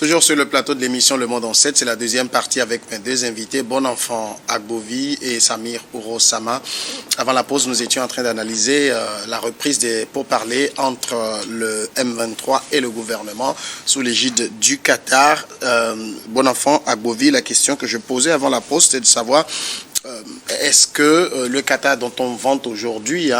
Toujours sur le plateau de l'émission Le Monde en 7, c'est la deuxième partie avec mes deux invités, Bonenfant Agbovi et Samir Ouro-Sama. Avant la pause, nous étions en train d'analyser la reprise des pourparlers entre le M23 et le gouvernement sous l'égide du Qatar. Bonenfant Agbovi, la question que je posais avant la pause, c'est de savoir est-ce que le Qatar dont on vante aujourd'hui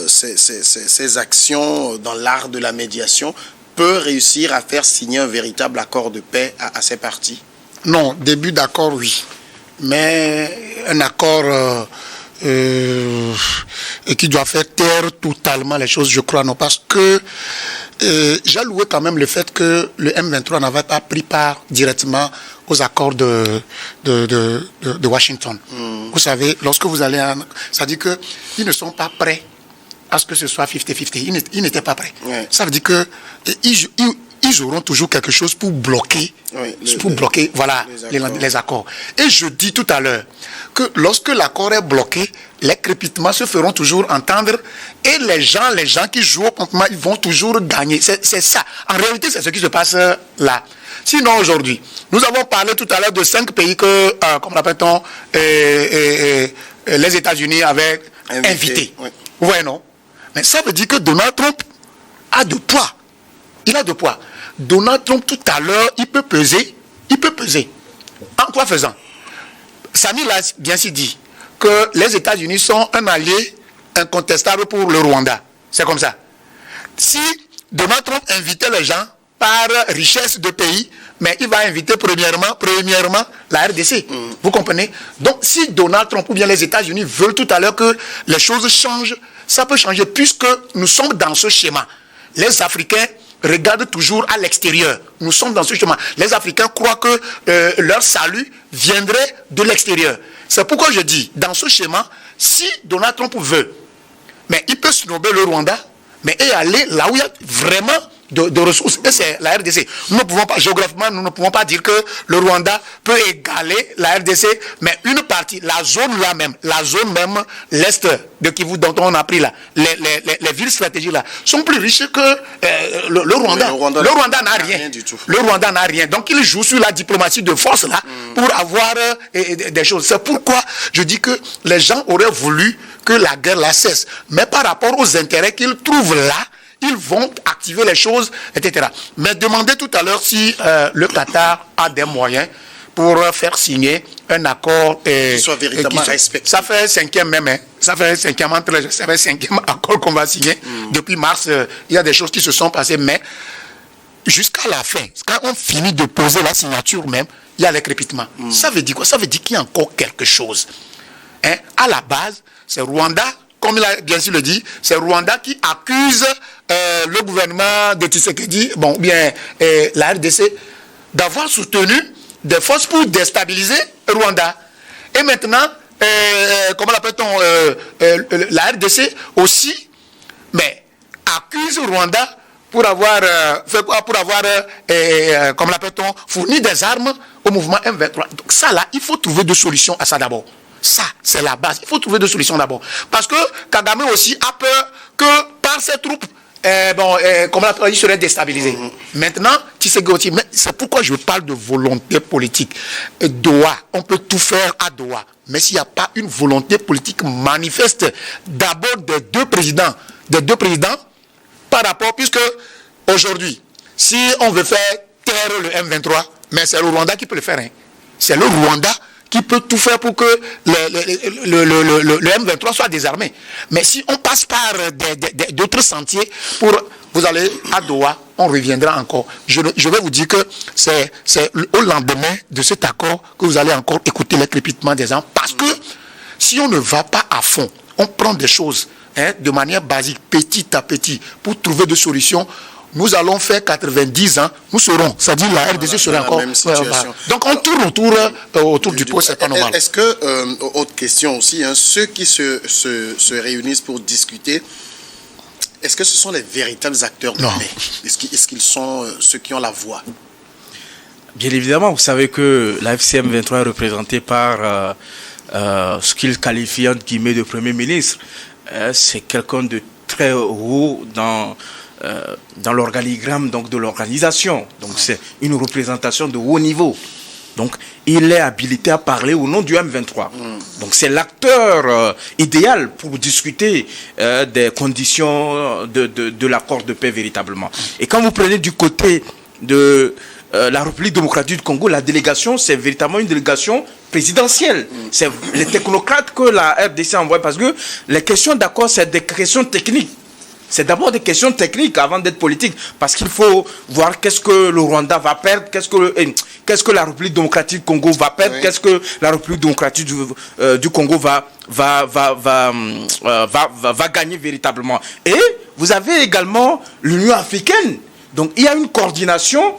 ces actions dans l'art de la médiation peut réussir à faire signer un véritable accord de paix à ces parties? Non, début d'accord, oui. Mais un accord qui doit faire taire totalement les choses, je crois, non. Parce que j'ai loué quand même le fait que le M23 n'avait pas pris part directement aux accords de Washington. Vous savez, lorsque vous allez... ça dit qu'ils ne sont pas prêts à ce que ce soit 50-50. Ils n'étaient pas prêts. Ouais. Ça veut dire qu'ils auront toujours quelque chose pour bloquer, voilà, les accords. Et je dis tout à l'heure que lorsque l'accord est bloqué, les crépitements se feront toujours entendre et les gens qui jouent au campement, ils vont toujours gagner. C'est ça. En réalité, c'est ce qui se passe là. Sinon, aujourd'hui, nous avons parlé tout à l'heure de 5 pays que, comme l'appelle-t-on, les États-Unis avaient invités. Oui. Ouais, non? Mais ça veut dire que Donald Trump a de poids. Il a de poids. Donald Trump, tout à l'heure, il peut peser. En quoi faisant? Samy l'a bien si dit que les États-Unis sont un allié incontestable pour le Rwanda. C'est comme ça. Si Donald Trump invitait les gens par richesse de pays, mais il va inviter premièrement la RDC. Vous comprenez? Donc, si Donald Trump ou bien les États-Unis veulent tout à l'heure que les choses changent, ça peut changer puisque nous sommes dans ce schéma. Les Africains regardent toujours à l'extérieur. Nous sommes dans ce schéma. Les Africains croient que leur salut viendrait de l'extérieur. C'est pourquoi je dis, dans ce schéma, si Donald Trump veut, mais il peut snobber le Rwanda, mais et aller là où il y a vraiment de ressources, et c'est la RDC. Nous ne pouvons pas, géographiquement, nous ne pouvons pas dire que le Rwanda peut égaler la RDC, mais une partie, la zone même, l'est de Kivu dont on a pris là, les villes stratégiques là, sont plus riches que le Rwanda. Le Rwanda n'a rien du tout. Le Rwanda n'a rien. Donc il joue sur la diplomatie de force là, pour avoir des choses. C'est pourquoi je dis que les gens auraient voulu que la guerre la cesse. Mais par rapport aux intérêts qu'ils trouvent là, ils vont activer les choses, etc. Mais demandez tout à l'heure si le Qatar a des moyens pour faire signer un accord qui soit véritablement respecté. Ça fait 5e même, hein. Ça fait 5e accord qu'on va signer. Depuis mars, il y a des choses qui se sont passées, mais jusqu'à la fin, quand on finit de poser la signature même, il y a les crépitements. Ça veut dire quoi? Ça veut dire qu'il y a encore quelque chose. Hein? À la base, c'est Rwanda, comme il a bien sûr le dit, c'est Rwanda qui accuse le gouvernement de Tshisekedi, bien la RDC, d'avoir soutenu des forces pour déstabiliser Rwanda. Et maintenant, comment l'appelle-t-on, la RDC aussi, mais accuse Rwanda pour avoir, comment l'appelle-t-on, fourni des armes au mouvement M23. Donc ça là, il faut trouver des solutions à ça d'abord. Ça, c'est la base. Il faut trouver des solutions d'abord. Parce que Kagame aussi a peur que par ses troupes, il serait déstabilisé. Maintenant, Tshisekedi, c'est pourquoi je parle de volonté politique. Doha, on peut tout faire à Doha. Mais s'il n'y a pas une volonté politique manifeste, d'abord des deux présidents, par rapport, puisque aujourd'hui, si on veut faire taire le M23, mais c'est le Rwanda qui peut le faire. Hein. C'est le Rwanda qui peut tout faire pour que le M23 soit désarmé. Mais si on passe par d'autres sentiers, vous allez à Doha, on reviendra encore. Je vais vous dire que c'est au lendemain de cet accord que vous allez encore écouter les crépitements des gens. Parce que si on ne va pas à fond, on prend des choses de manière basique, petit à petit, pour trouver des solutions. Nous allons faire 90 ans, nous serons, c'est-à-dire la RDC sera encore... Donc on tourne autour du pot, c'est pas normal. Est-ce que, autre question aussi, ceux qui se réunissent pour discuter, est-ce que ce sont les véritables acteurs de paix? Est-ce qu'ils sont ceux qui ont la voix? Bien évidemment, vous savez que la FCM 23 est représentée par ce qu'il qualifie entre guillemets de Premier ministre. C'est quelqu'un de très haut dans dans l'organigramme donc de l'organisation. Donc c'est une représentation de haut niveau. Donc il est habilité à parler au nom du M23. Donc c'est l'acteur idéal pour discuter des conditions de l'accord de paix véritablement. Et quand vous prenez du côté de la République démocratique du Congo, la délégation, c'est véritablement une délégation présidentielle. C'est les technocrates que la RDC envoie, parce que les questions d'accord, c'est des questions techniques. C'est d'abord des questions techniques avant d'être politique, parce qu'il faut voir qu'est-ce que le Rwanda va perdre, qu'est-ce que la République démocratique du Congo va perdre, qu'est-ce que la République démocratique du Congo va gagner véritablement. Et vous avez également l'Union africaine. Donc il y a une coordination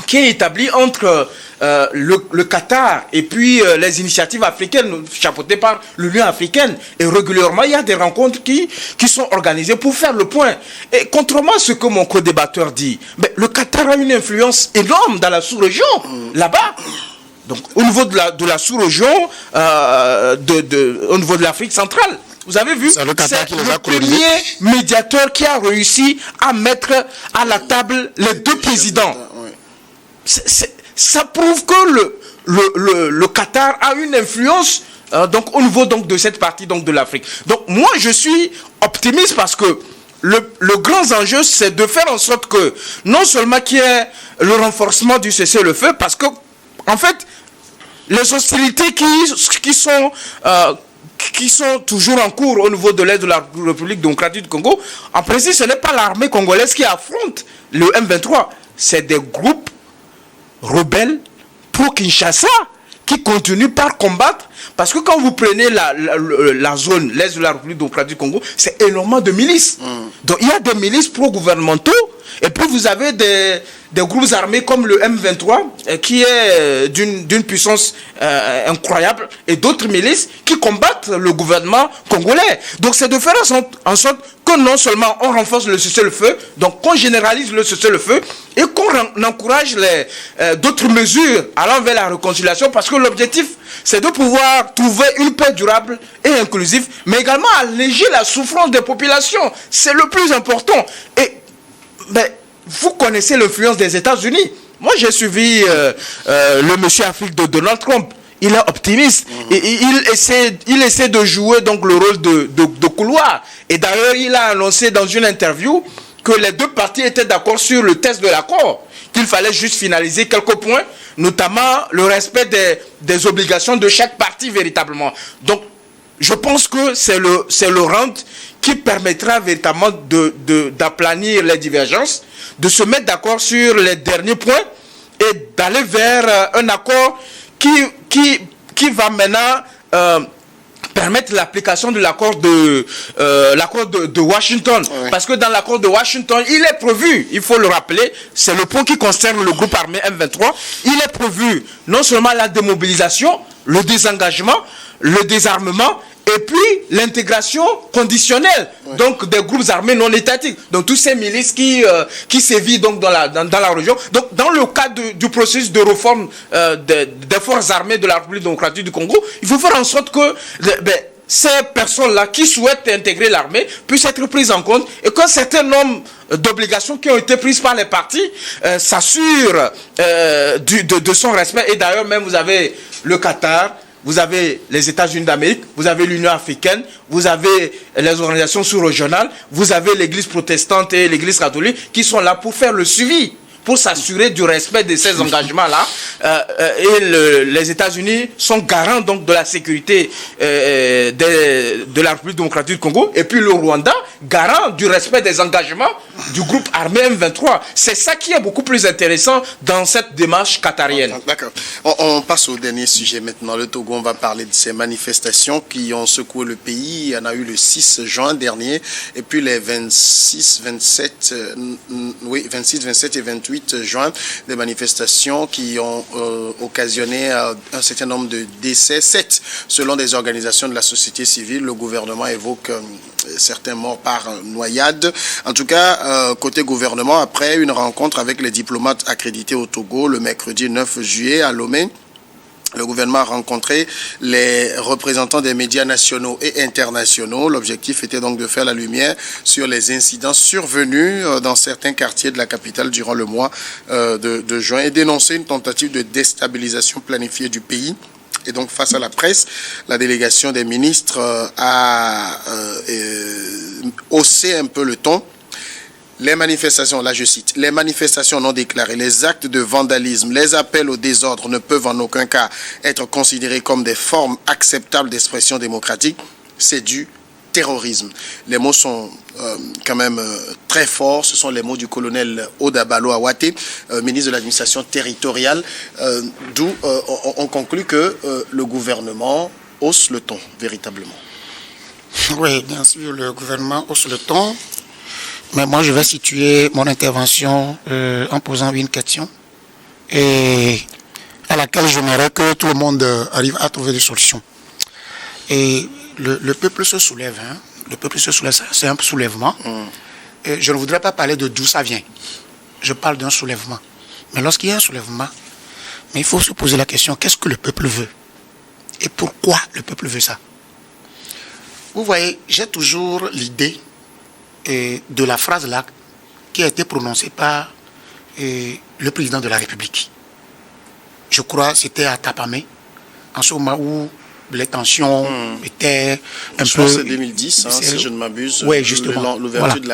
qui est établi entre le Qatar et puis les initiatives africaines chapeautées par l'Union africaine. Et régulièrement, il y a des rencontres qui sont organisées pour faire le point. Et contrairement à ce que mon co-débatteur dit, mais le Qatar a une influence énorme dans la sous-région, là-bas. Donc, au niveau de la sous-région, au niveau de l'Afrique centrale. Vous avez vu, c'est le premier médiateur qui a réussi à mettre à la table les deux présidents. Ça prouve que le Qatar a une influence donc au niveau donc de cette partie donc de l'Afrique. Donc moi je suis optimiste parce que le grand enjeu c'est de faire en sorte que non seulement qu'il y ait le renforcement du cessez-le-feu, parce que en fait les hostilités qui sont toujours en cours au niveau de l'est de la République démocratique du Congo, en principe ce n'est pas l'armée congolaise qui affronte le M23, c'est des groupes rebelles pro-Kinshasa qui continuent par combattre, parce que quand vous prenez la zone, l'est de la République démocratique du Congo, c'est énormément de milices. Donc il y a des milices pro-gouvernementaux, et puis vous avez des groupes armés comme le M23 qui est d'une puissance incroyable, et d'autres milices qui combattent le gouvernement congolais. Donc c'est de faire en sorte que non seulement on renforce le cessez-le-feu, donc qu'on généralise le cessez-le-feu et qu'on encourage d'autres mesures allant vers la réconciliation, parce que l'objectif c'est de pouvoir trouver une paix durable et inclusive, mais également alléger la souffrance des populations. C'est le plus important. Et vous connaissez l'influence des États-Unis. Moi, j'ai suivi le monsieur Afrique de Donald Trump. Il est optimiste. Et il essaie de jouer donc le rôle de couloir. Et d'ailleurs, il a annoncé dans une interview que les deux parties étaient d'accord sur le texte de l'accord, qu'il fallait juste finaliser quelques points, notamment le respect des obligations de chaque partie véritablement. Donc, je pense que c'est le rente qui permettra véritablement d'aplanir les divergences, de se mettre d'accord sur les derniers points et d'aller vers un accord qui va maintenant permettre l'application de l'accord de Washington. Oui. Parce que dans l'accord de Washington, il est prévu, il faut le rappeler, c'est le point qui concerne le groupe armé M23, il est prévu non seulement la démobilisation, le désengagement, le désarmement, et puis l'intégration conditionnelle, donc des groupes armés non étatiques, donc tous ces milices qui sévissent donc dans la région. Donc dans le cadre du processus de réforme des forces armées de la République démocratique du Congo, il faut faire en sorte que ces personnes-là qui souhaitent intégrer l'armée puissent être prises en compte, et qu'un certain nombre d'obligations qui ont été prises par les partis s'assurent de son respect. Et d'ailleurs même vous avez le Qatar, vous avez les États-Unis d'Amérique, vous avez l'Union africaine, vous avez les organisations sous-régionales, vous avez l'Église protestante et l'Église catholique qui sont là pour faire le suivi, pour s'assurer du respect de ces engagements-là. Et les États-Unis sont garants donc de la sécurité de la République démocratique du Congo, et puis le Rwanda, garant du respect des engagements du groupe armé M23. C'est ça qui est beaucoup plus intéressant dans cette démarche qatarienne. D'accord. On passe au dernier sujet maintenant. Le Togo, on va parler de ces manifestations qui ont secoué le pays. Il y en a eu le 6 juin dernier, et puis les 26, 27 et 28 juin, des manifestations qui ont occasionné un certain nombre de décès, 7 selon des organisations de la société civile. Le gouvernement évoque certains morts par noyade. En tout cas, côté gouvernement, après une rencontre avec les diplomates accrédités au Togo le mercredi 9 juillet à Lomé, Le gouvernement a rencontré les représentants des médias nationaux et internationaux. L'objectif était donc de faire la lumière sur les incidents survenus dans certains quartiers de la capitale durant le mois de juin et dénoncer une tentative de déstabilisation planifiée du pays. Et donc, face à la presse, la délégation des ministres a haussé un peu le ton. Les manifestations, là je cite, les manifestations non déclarées, les actes de vandalisme, les appels au désordre ne peuvent en aucun cas être considérés comme des formes acceptables d'expression démocratique. C'est du terrorisme. Les mots sont quand même très forts. Ce sont les mots du colonel Odabalo Awate, ministre de l'administration territoriale, d'où on conclut que le gouvernement hausse le ton, véritablement. Oui, bien sûr, le gouvernement hausse le ton. Mais moi, je vais situer mon intervention en posant une question et à laquelle j'aimerais que tout le monde arrive à trouver des solutions. Et le peuple se soulève. Hein. Le peuple se soulève, c'est un soulèvement. Et je ne voudrais pas parler de d'où ça vient. Je parle d'un soulèvement. Mais lorsqu'il y a un soulèvement, mais il faut se poser la question, qu'est-ce que le peuple veut? Et pourquoi le peuple veut ça? Vous voyez, j'ai toujours l'idée de la phrase là qui a été prononcée par le président de la République. Je crois que c'était à Tapamé, en ce moment où les tensions étaient un peu... C'est 2010, hein, si je ne m'abuse, oui, justement, l'ouverture voilà, de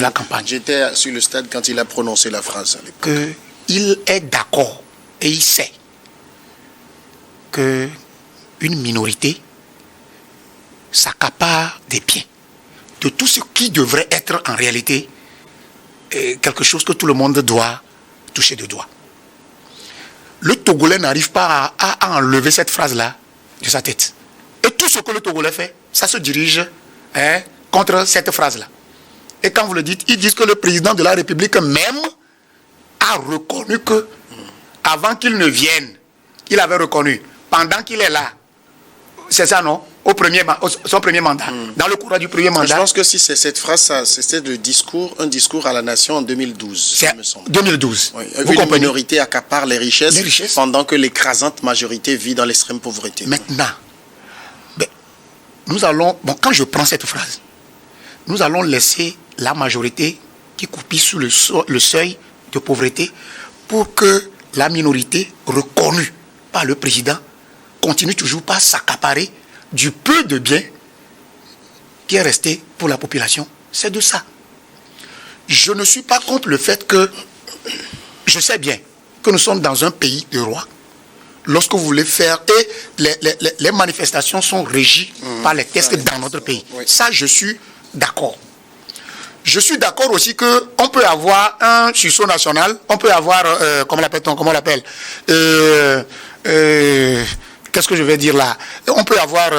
la campagne. J'étais sur le stade quand il a prononcé la phrase. Qu'il est d'accord et il sait qu'une minorité s'accapare des biens de tout ce qui devrait être en réalité quelque chose que tout le monde doit toucher de doigt. Le Togolais n'arrive pas à enlever cette phrase-là de sa tête. Et tout ce que le Togolais fait, ça se dirige contre cette phrase-là. Et quand vous le dites, ils disent que le président de la République même a reconnu que, avant qu'il ne vienne, il avait reconnu, pendant qu'il est là, c'est ça, non? Son premier mandat, dans le courant du premier mandat. Je pense que si c'est cette phrase, c'était un discours à la nation en 2012. C'est 2012. Oui. Une minorité accapare les richesses pendant que l'écrasante majorité vit dans l'extrême pauvreté. Maintenant, nous allons, quand je prends cette phrase, nous allons laisser la majorité qui coupille sous le seuil de pauvreté pour que la minorité reconnue par le président continue toujours pas s'accaparer du peu de biens qui est resté pour la population. C'est de ça. Je ne suis pas contre le fait que, je sais bien que nous sommes dans un pays de roi. Lorsque vous voulez faire, et les manifestations sont régies par les textes dans notre pays. Oui. Ça, je suis d'accord. Je suis d'accord aussi qu'on peut avoir un sursaut national, on peut avoir, comment l'appelle qu'est-ce que je vais dire là? On peut avoir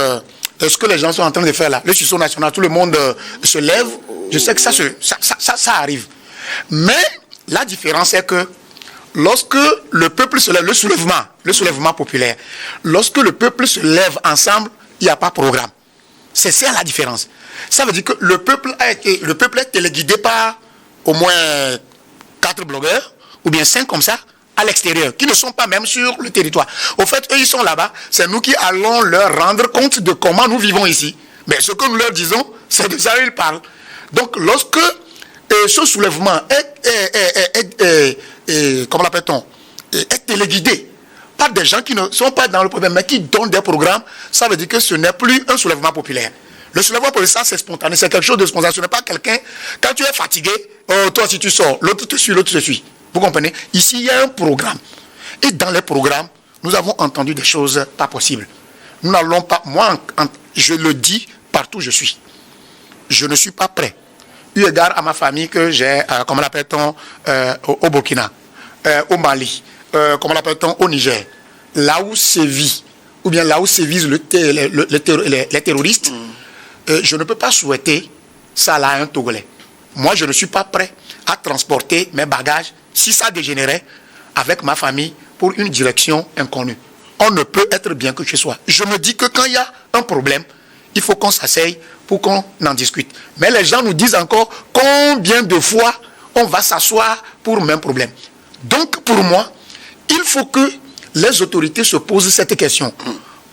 ce que les gens sont en train de faire là. Le sursaut national, tout le monde se lève. Je sais que ça arrive. Mais la différence est que lorsque le peuple se lève, le soulèvement populaire, lorsque le peuple se lève ensemble, il n'y a pas de programme. C'est ça la différence. Ça veut dire que le peuple est téléguidé par au moins 4 blogueurs, ou bien 5 comme ça, à l'extérieur, qui ne sont pas même sur le territoire. Au fait, eux, ils sont là-bas, c'est nous qui allons leur rendre compte de comment nous vivons ici. Mais ce que nous leur disons, c'est de ça qu'ils parlent. Donc, lorsque ce soulèvement comment l'appelle-t-on, est téléguidé par des gens qui ne sont pas dans le problème, mais qui donnent des programmes, ça veut dire que ce n'est plus un soulèvement populaire. Le soulèvement populaire, c'est spontané, c'est quelque chose de spontané. Ce n'est pas quelqu'un, quand tu es fatigué, toi si tu sors, l'autre te suit. Vous comprenez? Ici, il y a un programme. Et dans les programmes, nous avons entendu des choses pas possibles. Nous n'allons pas... Moi, je le dis partout où je suis. Je ne suis pas prêt. Eu égard à ma famille que j'ai, comment l'appelle-t-on, au Burkina, au Mali, comment l'appelle-t-on, au Niger, là où sévit, ou bien là où sévissent les terroristes, je ne peux pas souhaiter ça là à un Togolais. Moi, je ne suis pas prêt à transporter mes bagages, si ça dégénérait, avec ma famille pour une direction inconnue. On ne peut être bien que chez soi. Je me dis que quand il y a un problème, il faut qu'on s'asseye pour qu'on en discute. Mais les gens nous disent encore combien de fois on va s'asseoir pour le même problème. Donc, pour moi, il faut que les autorités se posent cette question.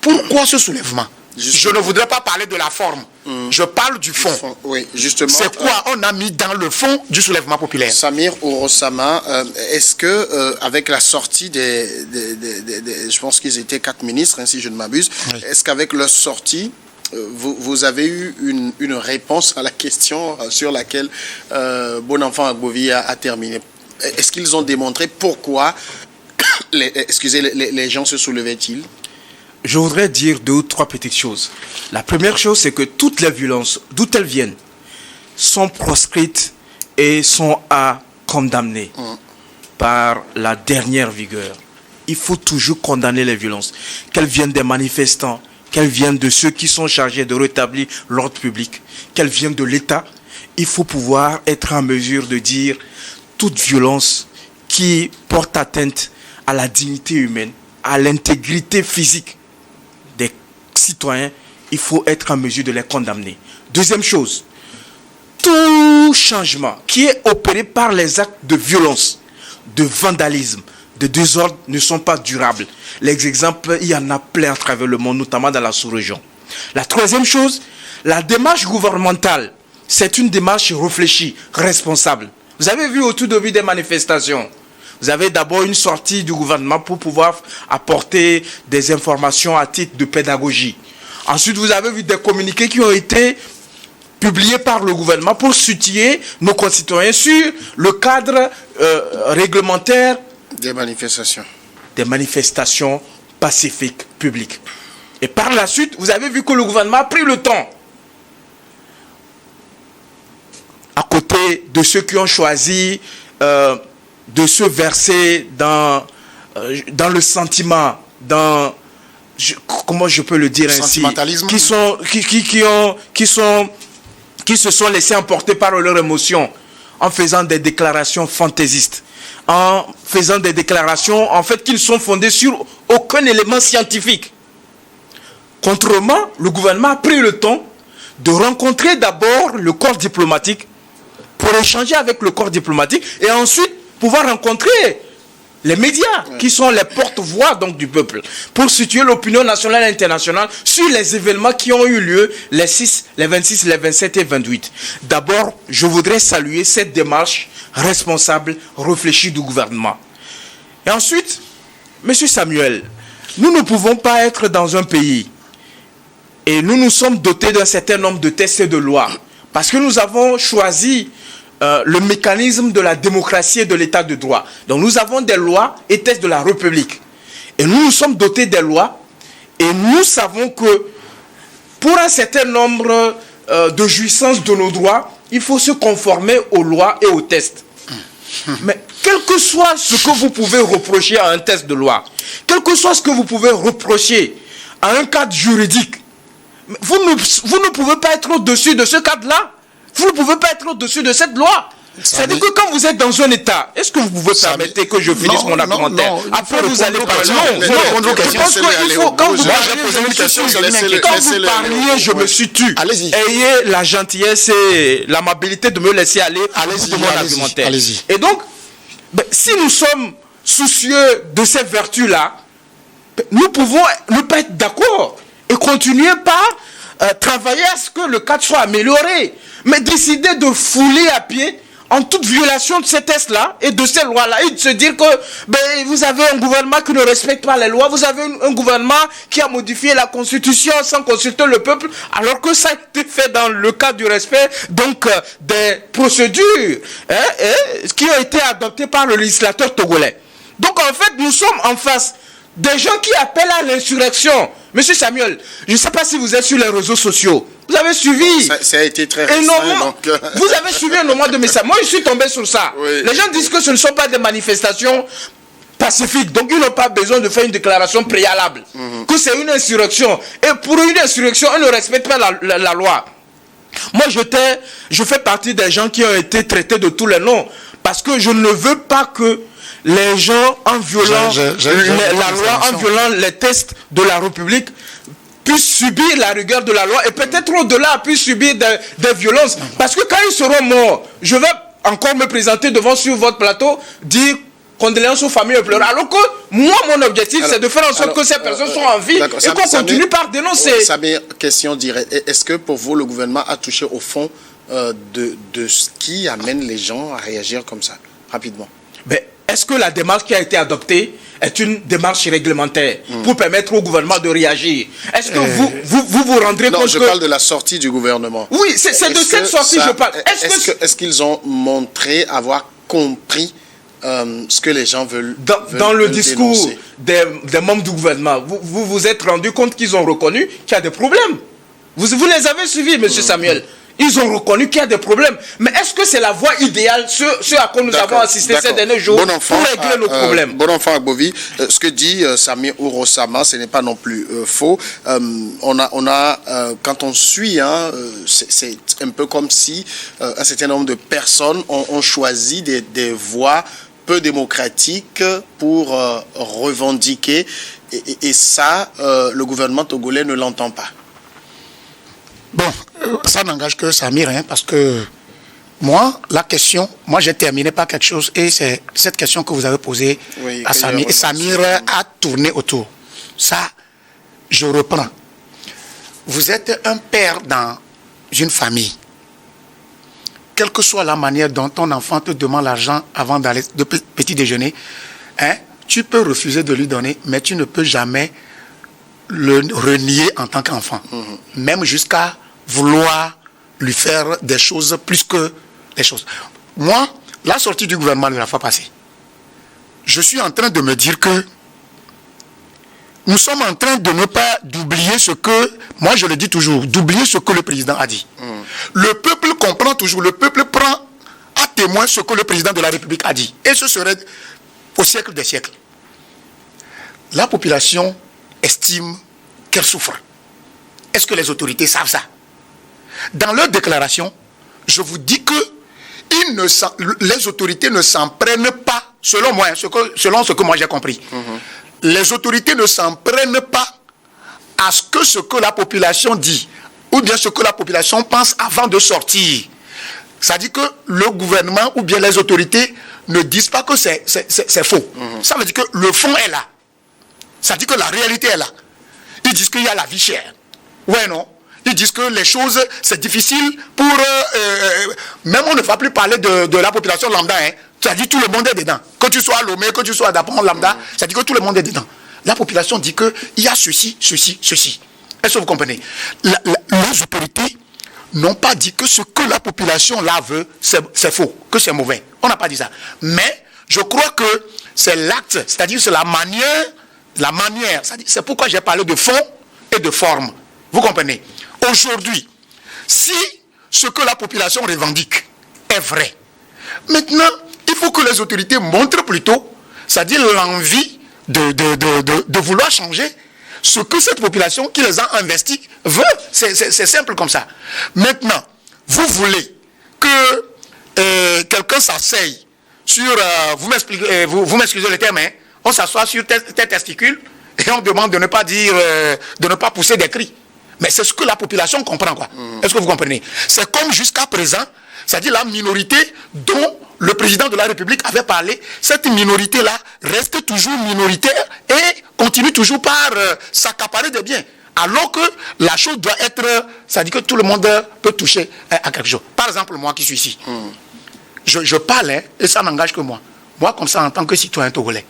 Pourquoi ce soulèvement? Je ne voudrais pas parler de la forme. Je parle du fond. Oui, justement. C'est quoi on a mis dans le fond du soulèvement populaire? Samir Ouro-Sama, est-ce que avec la sortie je pense qu'ils étaient 4 ministres, si je ne m'abuse, oui. Est-ce qu'avec leur sortie, vous avez eu une réponse à la question sur laquelle Bonenfant Agbovi a terminé? Est-ce qu'ils ont démontré pourquoi les gens se soulevaient-ils? Je voudrais dire 2 ou 3 petites choses. La première chose, c'est que toutes les violences, d'où elles viennent, sont proscrites et sont à condamner par la dernière vigueur. Il faut toujours condamner les violences, qu'elles viennent des manifestants, qu'elles viennent de ceux qui sont chargés de rétablir l'ordre public, qu'elles viennent de l'État. Il faut pouvoir être en mesure de dire toute violence qui porte atteinte à la dignité humaine, à l'intégrité physique des citoyens, il faut être en mesure de les condamner. Deuxième chose, tout changement qui est opéré par les actes de violence, de vandalisme, de désordre ne sont pas durables. Les exemples, il y en a plein à travers le monde, notamment dans la sous-région. La troisième chose, la démarche gouvernementale, c'est une démarche réfléchie, responsable. Vous avez vu au tout début des manifestations, vous avez d'abord une sortie du gouvernement pour pouvoir apporter des informations à titre de pédagogie. Ensuite, vous avez vu des communiqués qui ont été publiés par le gouvernement pour soutenir nos concitoyens sur le cadre réglementaire des manifestations. Des manifestations pacifiques publiques. Et par la suite, vous avez vu que le gouvernement a pris le temps, à côté de ceux qui ont choisi de se verser dans le sentiment, comment je peux le dire ainsi, qui se sont laissés emporter par leurs émotions en faisant des déclarations fantaisistes, en faisant des déclarations en fait qui ne sont fondées sur aucun élément scientifique. Contrairement, le gouvernement a pris le temps de rencontrer d'abord le corps diplomatique pour échanger avec le corps diplomatique et ensuite pouvoir rencontrer les médias qui sont les porte-voix donc du peuple pour situer l'opinion nationale et internationale sur les événements qui ont eu lieu les 6, les 26, les 27 et 28. D'abord, je voudrais saluer cette démarche responsable, réfléchie du gouvernement. Et ensuite, Monsieur Samuel, nous ne pouvons pas être dans un pays et nous nous sommes dotés d'un certain nombre de textes et de lois parce que nous avons choisi le mécanisme de la démocratie et de l'état de droit. Donc nous avons des lois et textes de la République. Et nous nous sommes dotés des lois et nous savons que pour un certain nombre de jouissances de nos droits, il faut se conformer aux lois et aux textes. Mais quel que soit ce que vous pouvez reprocher à un texte de loi, quel que soit ce que vous pouvez reprocher à un cadre juridique, vous ne pouvez pas être au-dessus de ce cadre-là. Vous ne pouvez pas être au-dessus de cette loi. C'est-à-dire que quand vous êtes dans un état, est-ce que vous pouvez permettre que je finisse mon argumentaire? Après, vous allez parler. Je pense qu'il faut, quand vous parliez, je me suis tu. Ayez la gentillesse et l'amabilité de me laisser aller pour mon argumentaire. Et donc, si nous sommes soucieux de ces vertus-là, nous pouvons ne pas être d'accord et continuer par travailler à ce que le cadre soit amélioré. Mais décider de fouler à pied en toute violation de ces textes-là et de ces lois-là et de se dire que vous avez un gouvernement qui ne respecte pas les lois, vous avez un gouvernement qui a modifié la Constitution sans consulter le peuple, alors que ça a été fait dans le cadre du respect donc des procédures qui ont été adoptées par le législateur togolais. Donc en fait, nous sommes en face des gens qui appellent à l'insurrection. Monsieur Samuel, je ne sais pas si vous êtes sur les réseaux sociaux. Vous avez suivi. Ça a été très récent. Vous avez suivi énormément de messages. Moi, je suis tombé sur ça. Oui. Les gens disent que ce ne sont pas des manifestations pacifiques. Donc, ils n'ont pas besoin de faire une déclaration préalable. Que c'est une insurrection. Et pour une insurrection, on ne respecte pas la loi. Moi, je fais partie des gens qui ont été traités de tous les noms. Parce que je ne veux pas que les gens, en violant la loi, en violant les textes de la République, puissent subir la rigueur de la loi et peut-être au-delà puissent subir des violences. Parce que quand ils seront morts, je vais encore me présenter sur votre plateau, dire condoléances aux familles pleureuses. Alors que moi, mon objectif, c'est de faire en sorte que ces personnes soient en vie et qu'on continue par dénoncer. Samir, question directe. Est-ce que pour vous, le gouvernement a touché au fond de ce qui amène les gens à réagir comme ça, rapidement? Est-ce que la démarche qui a été adoptée est une démarche réglementaire pour permettre au gouvernement de réagir? Est-ce que vous rendrez compte que... Non, je parle de la sortie du gouvernement. Oui, c'est de cette sortie que je parle. Est-ce qu'ils ont montré avoir compris ce que les gens veulent dans le discours des membres du gouvernement, vous vous êtes rendu compte qu'ils ont reconnu qu'il y a des problèmes. Vous les avez suivis, M. Samuel. Ils ont reconnu qu'il y a des problèmes. Mais est-ce que c'est la voie idéale, ce à quoi nous avons assisté ces derniers jours, pour régler nos problèmes? Bon enfant Agbovi, ce que dit Samir Ouro-Sama, ce n'est pas non plus faux. Quand on suit, c'est un peu comme si un certain nombre de personnes ont choisi des voies peu démocratiques pour revendiquer. Et ça, le gouvernement togolais ne l'entend pas. Bon, ça n'engage que Samir, parce que moi, j'ai terminé par quelque chose, et c'est cette question que vous avez posée à Samir. Et Samir a tourné autour. Ça, je reprends. Vous êtes un père dans une famille. Quelle que soit la manière dont ton enfant te demande l'argent avant d'aller de petit déjeuner, tu peux refuser de lui donner, mais tu ne peux jamais le renier en tant qu'enfant. Même jusqu'à vouloir lui faire des choses plus que les choses. Moi, la sortie du gouvernement de la fois passée, je suis en train de me dire que nous sommes en train de ne pas d'oublier ce que, moi je le dis toujours, d'oublier ce que le président a dit. Le peuple comprend toujours, le peuple prend à témoin ce que le président de la République a dit. Et ce serait au siècle des siècles. La population estime qu'elle souffre. Est-ce que les autorités savent ça? Dans leur déclaration, je vous dis que les autorités ne s'en prennent pas, selon moi, selon ce que moi j'ai compris. Les autorités ne s'en prennent pas à ce que la population dit, ou bien ce que la population pense avant de sortir. Ça dit que le gouvernement ou bien les autorités ne disent pas que c'est faux. Ça veut dire que le fond est là. Ça dit que la réalité est là. Ils disent qu'il y a la vie chère. Ouais, non. Ils disent que les choses, c'est difficile pour... même on ne va plus parler de la population lambda. Ça dit que tout le monde est dedans. Que tu sois à Lomé, que tu sois à Dapon lambda, ça dit que tout le monde est dedans. La population dit qu'il y a ceci, ceci, ceci. Est-ce que vous comprenez? Les autorités n'ont pas dit que ce que la population là veut, c'est faux, que c'est mauvais. On n'a pas dit ça. Mais je crois que c'est l'acte, c'est-à-dire c'est la manière, c'est pourquoi j'ai parlé de fond et de forme. Vous comprenez? Aujourd'hui, si ce que la population revendique est vrai, maintenant, il faut que les autorités montrent plutôt, c'est-à-dire l'envie de vouloir changer ce que cette population qui les a investis veut. C'est simple comme ça. Maintenant, vous voulez que quelqu'un s'asseye sur... vous m'excusez le terme, on s'assoit sur tes testicules et on demande de ne pas dire, de ne pas pousser des cris. Mais c'est ce que la population comprend, quoi. Est-ce que vous comprenez? C'est comme jusqu'à présent, c'est-à-dire la minorité dont le président de la République avait parlé, cette minorité-là reste toujours minoritaire et continue toujours par s'accaparer des biens. Alors que la chose doit être, c'est-à-dire que tout le monde peut toucher à quelque chose. Par exemple, moi qui suis ici, je parle, et ça n'engage que moi. Moi, comme ça, en tant que citoyen togolais.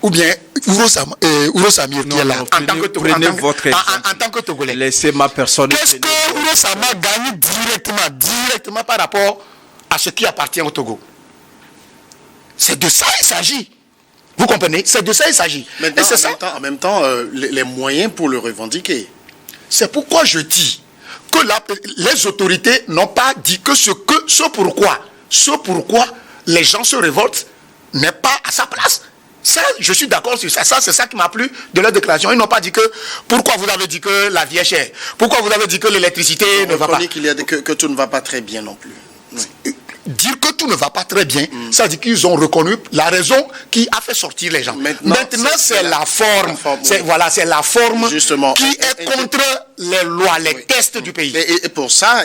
Ou bien Ouro Samir qui est là, en tant que Togolais. Laissez ma personne. Qu'est-ce que Ouro Samir gagne directement par rapport à ce qui appartient au Togo? C'est de ça il s'agit. Vous comprenez? C'est de ça il s'agit. En même temps, les moyens pour le revendiquer. C'est pourquoi je dis que les autorités n'ont pas dit que ce pourquoi les gens se révoltent n'est pas à sa place. Ça, je suis d'accord sur ça. Ça, c'est ça qui m'a plu de leur déclaration. Ils n'ont pas dit que... Pourquoi vous avez dit que la vie est chère? Pourquoi vous avez dit que l'électricité ne va pas? Que tout ne va pas très bien non plus. Oui. Dire que tout ne va pas très bien, ça veut dire qu'ils ont reconnu la raison qui a fait sortir les gens. Maintenant c'est la forme. C'est la forme justement qui est contre les lois, les tests du pays. Et pour ça,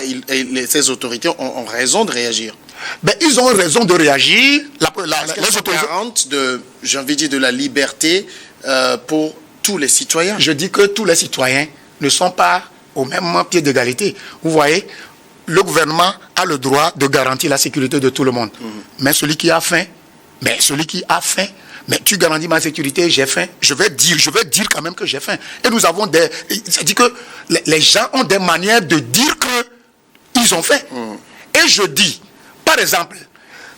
ces autorités ont raison de réagir. Ben, ils ont raison de réagir. Les autorités j'ai envie de dire, de la liberté pour tous les citoyens. Je dis que tous les citoyens ne sont pas au même pied d'égalité. Vous voyez, le gouvernement a le droit de garantir la sécurité de tout le monde. Mais celui qui a faim, mais tu garantis ma sécurité, j'ai faim. Je vais dire quand même que j'ai faim. Et nous avons c'est-à-dire que les gens ont des manières de dire qu'ils ont faim. Et je dis, par exemple,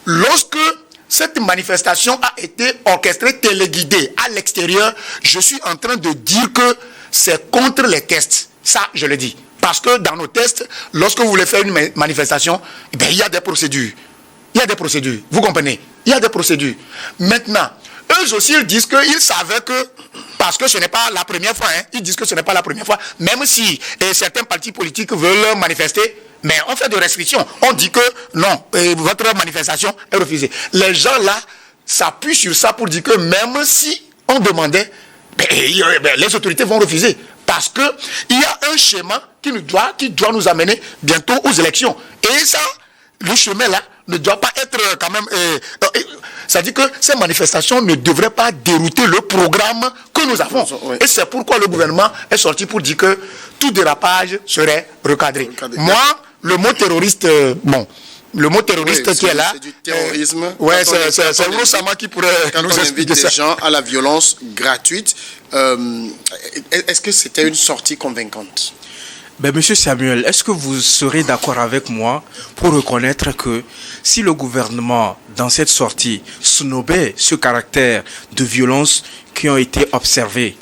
lorsque cette manifestation a été orchestrée, téléguidée à l'extérieur, je suis en train de dire que c'est contre les tests. Ça, je le dis. Parce que dans nos tests, lorsque vous voulez faire une manifestation, il y a des procédures. Vous comprenez? Il y a des procédures. Maintenant, eux aussi, ils disent qu'ils savaient que, parce que ce n'est pas la première fois, ils disent que ce n'est pas la première fois, même si certains partis politiques veulent manifester, mais on fait des restrictions. On dit que non, votre manifestation est refusée. Les gens là s'appuient sur ça pour dire que même si on demandait, les autorités vont refuser. Parce qu'il y a un schéma qui doit nous amener bientôt aux élections. Et ça, le chemin là ne doit pas être quand même... ça dit que ces manifestations ne devraient pas dérouter le programme que nous avons. Oui. Et c'est pourquoi le gouvernement est sorti pour dire que tout dérapage serait recadré. Moi, le mot terroriste, le mot terroriste qui est là... C'est du terrorisme. C'est Ouro Sama qui pourrait nous expliquer ça. Les gens à la violence gratuite. Est-ce que c'était une sortie convaincante? Monsieur Samuel, est-ce que vous serez d'accord avec moi pour reconnaître que si le gouvernement, dans cette sortie, snobait ce caractère de violence qui ont été observés,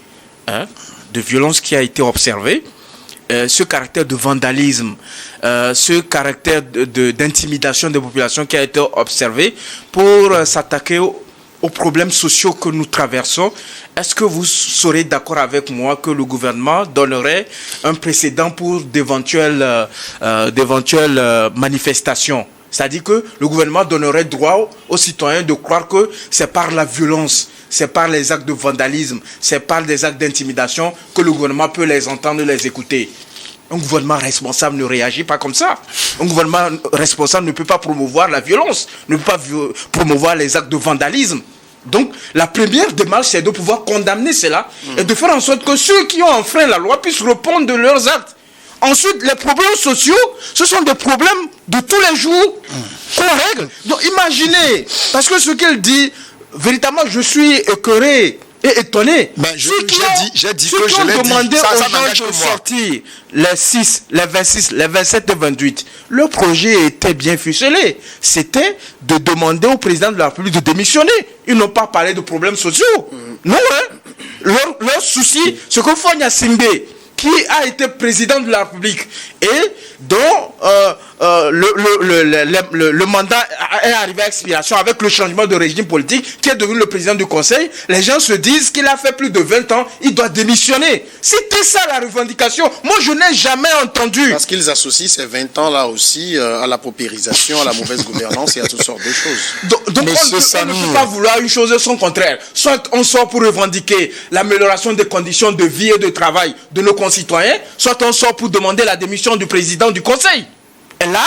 ce caractère de vandalisme, ce caractère d'intimidation des populations qui a été observé pour s'attaquer aux problèmes sociaux que nous traversons, est-ce que vous serez d'accord avec moi que le gouvernement donnerait un précédent pour d'éventuelles manifestations? C'est-à-dire que le gouvernement donnerait droit aux citoyens de croire que c'est par la violence, c'est par les actes de vandalisme, c'est par des actes d'intimidation que le gouvernement peut les entendre, les écouter. Un gouvernement responsable ne réagit pas comme ça. Un gouvernement responsable ne peut pas promouvoir la violence, ne peut pas promouvoir les actes de vandalisme. Donc, la première démarche, c'est de pouvoir condamner cela et de faire en sorte que ceux qui ont enfreint la loi puissent répondre de leurs actes. Ensuite, les problèmes sociaux, ce sont des problèmes de tous les jours qu'on règle. Donc, imaginez, parce que ce qu'il dit, véritablement, je suis écœuré et étonné. J'ai dit que je l'ai dit. Demandé aux gens de sortir les 6, les 26, les 27 et 28. Le projet était bien ficelé. C'était de demander au président de la République de démissionner. Ils n'ont pas parlé de problèmes sociaux. Non, leur souci, c'est que Fonya Simbe, qui a été président de la République et dont le mandat est arrivé à expiration avec le changement de régime politique, qui est devenu le président du Conseil, les gens se disent qu'il a fait plus de 20 ans, il doit démissionner. C'était ça la revendication. Moi, je n'ai jamais entendu. Parce qu'ils associent ces 20 ans-là aussi à la paupérisation, à la mauvaise gouvernance et à toutes sortes de choses. Donc on ne peut pas vouloir une chose et son contraire. Soit on sort pour revendiquer l'amélioration des conditions de vie et de travail de nos concitoyens, soit on sort pour demander la démission du président du Conseil. Et là,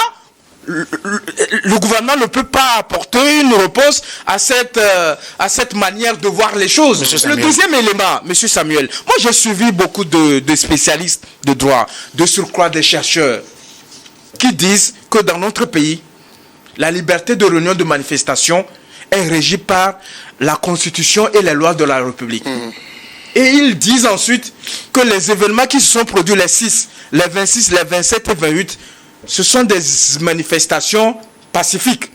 le gouvernement ne peut pas apporter une réponse à cette manière de voir les choses. Le deuxième élément, M. Samuel, moi j'ai suivi beaucoup de spécialistes de droit, de surcroît des chercheurs, qui disent que dans notre pays, la liberté de réunion de manifestation est régie par la Constitution et les lois de la République. Et ils disent ensuite que les événements qui se sont produits les 6, les 26, les 27 et 28, ce sont des manifestations pacifiques.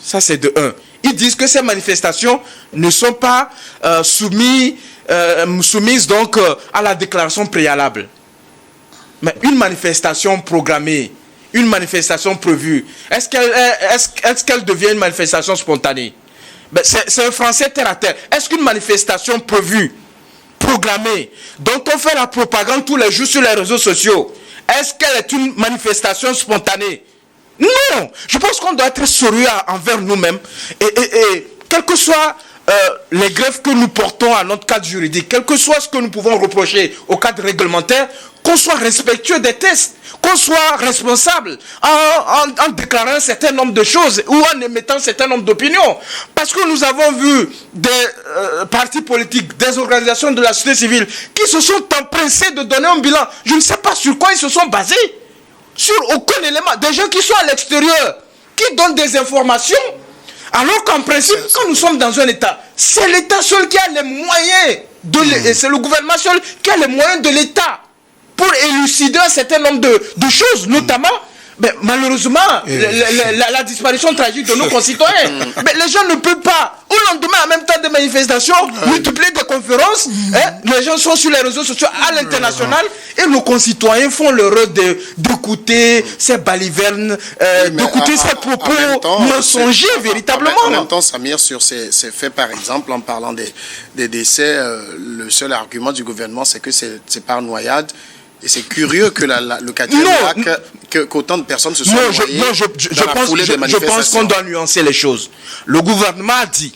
Ça, c'est de 1. Ils disent que ces manifestations ne sont pas soumises donc à la déclaration préalable. Mais une manifestation programmée, une manifestation prévue, est-ce qu'elle devient une manifestation spontanée? C'est un français terre à terre. Est-ce qu'une manifestation prévue, programmée, dont on fait la propagande tous les jours sur les réseaux sociaux, est-ce qu'elle est une manifestation spontanée? Non. Je pense qu'on doit être sérieux envers nous-mêmes. Et quelle que soit les grèves que nous portons à notre cadre juridique, quel que soit ce que nous pouvons reprocher au cadre réglementaire, qu'on soit respectueux des tests, qu'on soit responsable en déclarant un certain nombre de choses ou en émettant un certain nombre d'opinions. Parce que nous avons vu des partis politiques, des organisations de la société civile qui se sont empressés de donner un bilan. Je ne sais pas sur quoi ils se sont basés. Sur aucun élément. Des gens qui sont à l'extérieur, qui donnent des informations, alors qu'en principe, quand nous sommes dans un État, c'est l'État seul qui a les moyens, c'est le gouvernement seul qui a les moyens de l'État pour élucider un certain nombre de choses, notamment, mais malheureusement, la disparition tragique de nos concitoyens. Mais les gens ne peuvent pas, au lendemain, en même temps des manifestations, multiplier des conférences. Les gens sont sur les réseaux sociaux à l'international et nos concitoyens font le rôle d'écouter ces balivernes, d'écouter ces propos mensongers véritablement. En même temps, Samir, sur ces faits, par exemple, en parlant des décès, le seul argument du gouvernement, c'est que c'est par noyade. Et c'est curieux que le 4e lac, qu'autant de personnes se sont noyées je pense qu'on doit nuancer les choses. Le gouvernement a dit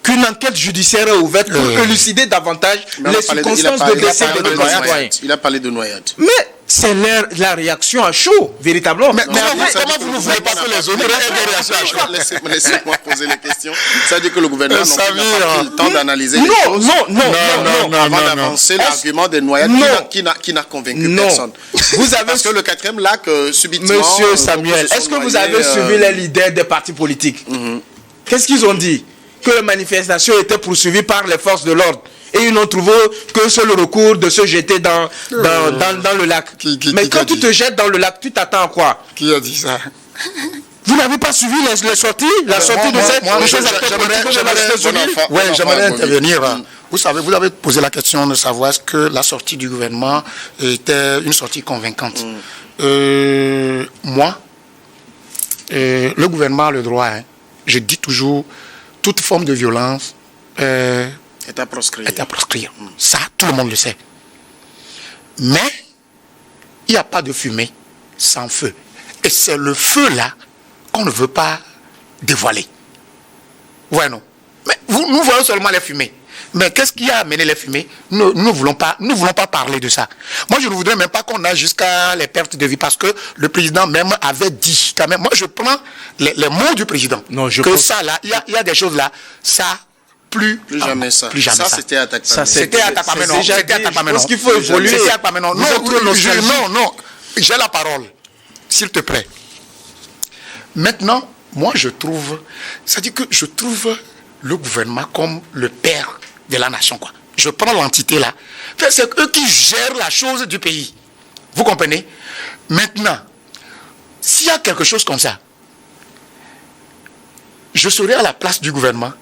qu'une enquête judiciaire est ouverte pour élucider davantage les circonstances de décès de nos concitoyens. Il a parlé de noyade. Mais c'est la réaction à chaud, véritablement. Mais comment vous ne voulez pas que les autres aient des réactions à chaud? Laissez-moi poser les questions. Ça veut dire que le gouvernement n'a pas pris le temps d'analyser les choses. Non. Avant d'avancer l'argument des noyades qui n'a convaincu personne. Parce que le 4e lac, subitement... Monsieur Samuel, est-ce que vous avez suivi les leaders des partis politiques? Qu'est-ce qu'ils ont dit? Que les manifestations étaient poursuivies par les forces de l'ordre. Et ils n'ont trouvé que c'est le recours de se jeter dans le lac. Mais quand tu te jettes dans le lac, tu t'attends à quoi? Qui a dit ça? Vous n'avez pas suivi les sorties? La sortie de cette chose j'aimerais intervenir. Vous savez, vous avez posé la question de savoir est-ce que la sortie du gouvernement était une sortie convaincante. Moi, le gouvernement a le droit, je dis toujours, toute forme de violence est à proscrire. Ça, tout le monde le sait. Mais, il n'y a pas de fumée sans feu. Et c'est le feu-là qu'on ne veut pas dévoiler. Ouais, non. Mais nous voyons seulement les fumées. Mais qu'est-ce qui a amené les fumées? Nous ne voulons pas parler de ça. Moi, je ne voudrais même pas qu'on aille jusqu'à les pertes de vie parce que le président même avait dit, quand même, moi je prends les mots du président. Non, ça là, il y a des choses là, ça, plus jamais ça. Plus jamais ça. C'était attaque. C'était attaque. Je pense qu'il faut évoluer. Non. J'ai la parole, s'il te plaît. Maintenant, moi je trouve, c'est-à-dire que je trouve le gouvernement comme le père de la nation, quoi. Je prends l'entité là. C'est eux qui gèrent la chose du pays. Vous comprenez? Maintenant, s'il y a quelque chose comme ça, je serai à la place du gouvernement.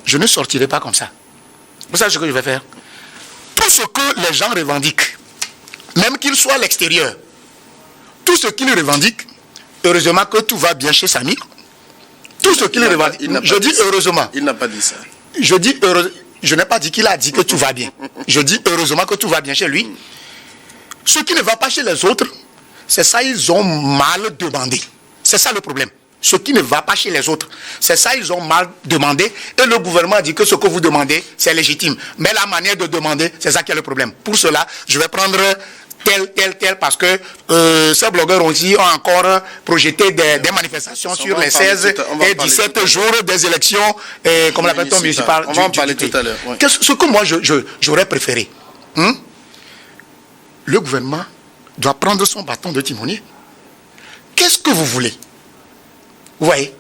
Je ne sortirai pas comme ça. Vous savez ce que je vais faire? Tout ce que les gens revendiquent, même qu'ils soient à l'extérieur, tout ce qu'ils revendiquent, heureusement que tout va bien chez Samir. Tout ce qu'il revendique. Je dis heureusement. Il n'a pas dit ça. Je dis heureusement. Je n'ai pas dit qu'il a dit que tout va bien. Je dis heureusement que tout va bien chez lui. Ce qui ne va pas chez les autres, c'est ça, ils ont mal demandé. C'est ça le problème. Ce qui ne va pas chez les autres, c'est ça, ils ont mal demandé. Et le gouvernement dit que ce que vous demandez, c'est légitime. Mais la manière de demander, c'est ça qui est le problème. Pour cela, je vais prendre tel, parce que ces blogueurs aussi ont encore projeté des manifestations sur les 16 et 17 jours des élections, comme l'appelle-t-on municipal. On va en parler tout à l'heure. Ouais. Ce que moi, j'aurais préféré, le gouvernement doit prendre son bâton de timonier. Qu'est-ce que vous voulez? Vous voyez,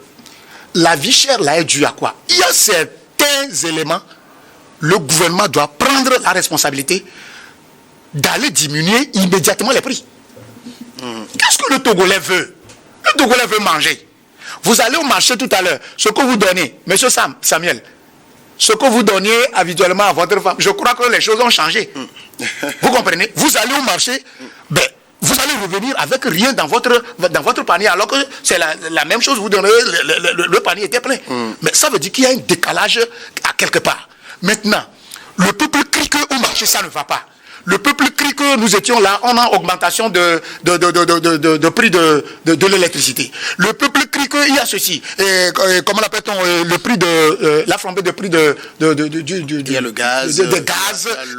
la vie chère là est due à quoi? Il y a certains éléments, le gouvernement doit prendre la responsabilité d'aller diminuer immédiatement les prix. Qu'est-ce que le Togolais veut? Le Togolais veut manger. Vous allez au marché tout à l'heure, ce que vous donnez, monsieur Samuel, ce que vous donniez habituellement à votre femme, je crois que les choses ont changé. Vous comprenez? Vous allez au marché, vous allez revenir avec rien dans votre panier, alors que c'est la même chose, vous donnez, le panier était plein. Mais ça veut dire qu'il y a un décalage à quelque part. Maintenant, le peuple crie qu'au marché, ça ne va pas. Le peuple crie que nous étions là, on a augmentation de prix de l'électricité. Le peuple crie qu'il y a ceci. Comment l'appelle-t-on, le prix de la flambée de prix il y a le gaz,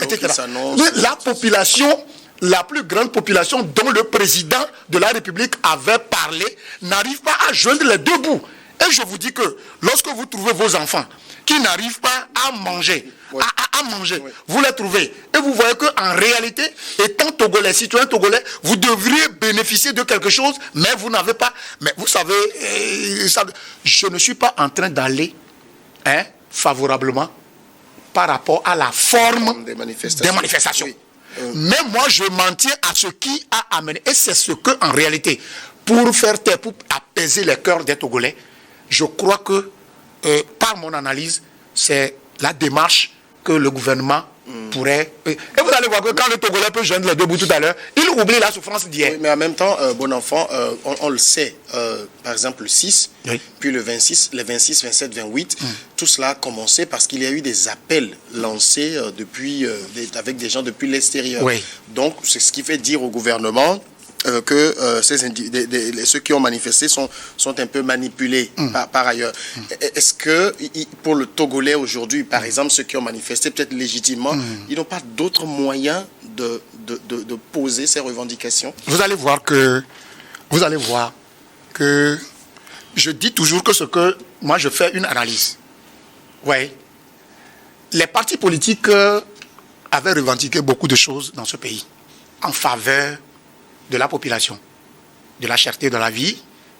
etc. Mais la population, la plus grande population dont le président de la République avait parlé, n'arrive pas à joindre les deux bouts. Et je vous dis que lorsque vous trouvez vos enfants qui n'arrivent pas à manger, à manger, vous les trouvez. Et vous voyez qu'en réalité, étant Togolais, citoyen Togolais, vous devriez bénéficier de quelque chose, mais vous n'avez pas. Mais vous savez, je ne suis pas en train d'aller favorablement par rapport à la forme des manifestations. Oui. Mais moi, je m'en tiens à ce qui a amené. Et c'est ce que, en réalité, pour faire taire, pour apaiser les cœurs des Togolais, je crois que, par mon analyse, c'est la démarche que le gouvernement pourrait... Et vous allez voir que quand le Togolais peut joindre les deux bouts tout à l'heure, il oublie la souffrance d'hier. Oui, mais en même temps, bon enfant, on le sait, par exemple le 6, puis le 26, les 26, 27, 28, tout cela a commencé parce qu'il y a eu des appels lancés avec des gens depuis l'extérieur. Oui. Donc, c'est ce qui fait dire au gouvernement que ceux qui ont manifesté sont un peu manipulés par ailleurs. Est-ce que pour le Togolais aujourd'hui, par exemple, ceux qui ont manifesté peut-être légitimement, ils n'ont pas d'autres moyens de poser ces revendications? Vous allez voir que je dis toujours que moi je fais une analyse. Oui. Les partis politiques avaient revendiqué beaucoup de choses dans ce pays en faveur de la population, de la cherté de la vie,